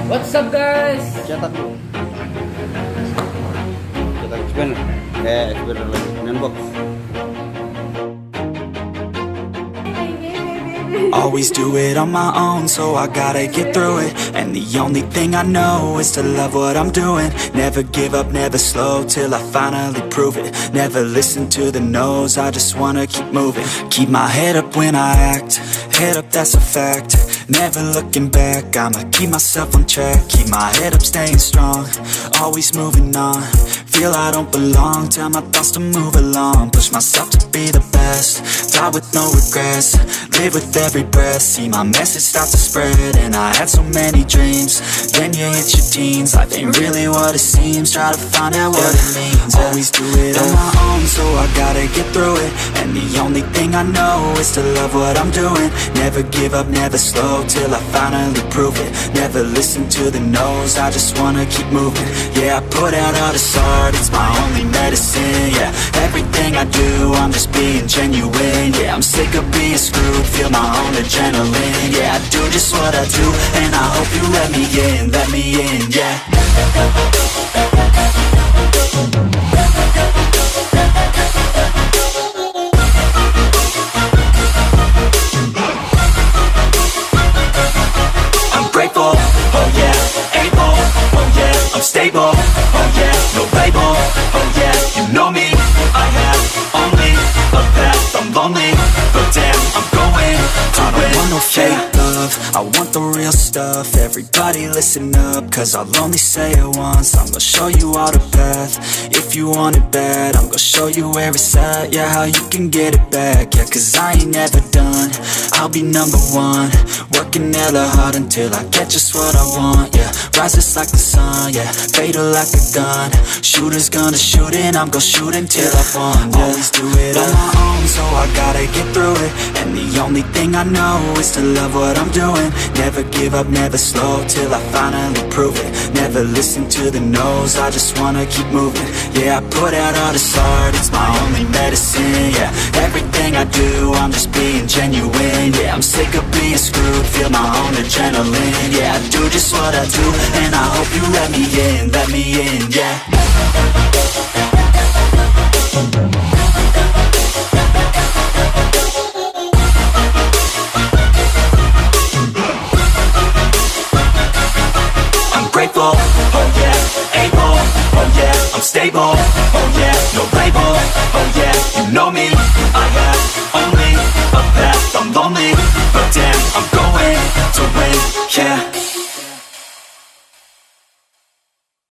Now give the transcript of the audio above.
What's up guys? Cetak dulu. Cetak spanner. Spanner lagi. Main box. Always do it on my own, so I gotta get through it. And the only thing I know is to love what I'm doing. Never give up, never slow, till I finally prove it. Never listen to the no's, I just wanna keep moving. Keep my head up when I act, head up, that's a fact. Never looking back, I'ma keep myself on track. Keep my head up, staying strong, always moving on. Feel I don't belong, tell my thoughts to move along. Push myself to be the best, die with no regrets. Live with every breath, see my message start to spread. And I had so many dreams, then you hit your teens. Life ain't really what it seems, try to find out what it means. Always do it on my own, so I gotta get through it. And the only thing I know is to love what I'm doing. Never give up, never slow, till I finally prove it. Never listen to the no's, I just wanna keep moving. Yeah, I put out all this art, it's my only medicine. Yeah, everything I do, I'm just being genuine. Yeah, I'm sick of being screwed, feel my own adrenaline. Yeah, I do just what I do, and I hope you let me in, yeah. I'm grateful, oh yeah, able, oh yeah, I'm stable, oh yeah, no label, oh yeah, you know me, I have only a path, I'm lonely, but damn, I'm going to win. I don't want no fake love, I want the real stuff. Everybody listen up, cause I'll only say it once. I'm gonna show you all the path, if you want it bad. I'm gonna show you where it's at, yeah, how you can get it back. Yeah, cause I ain't never done, I'll be number one. Working hella hard until I get just what I want, yeah. Rises like the sun, yeah, fatal like a gun. Shooters gonna shoot and I'm gonna shoot until I won, yeah. Always do it on my own, so I gotta get through it. And the only thing I know is to love what I'm doing. Never give up, never slow, till I finally prove it. Never listen to the no's, I just wanna keep moving. Yeah, I put out all this art, it's my only medicine. Yeah, everything I do, I'm just being genuine. Yeah, I'm sick of being screwed, feel my own adrenaline. Yeah, I do just what I do, and I hope you let me in, yeah. I'm grateful, oh yeah, able, oh yeah, I'm stable, oh yeah, no label, oh yeah, you know me,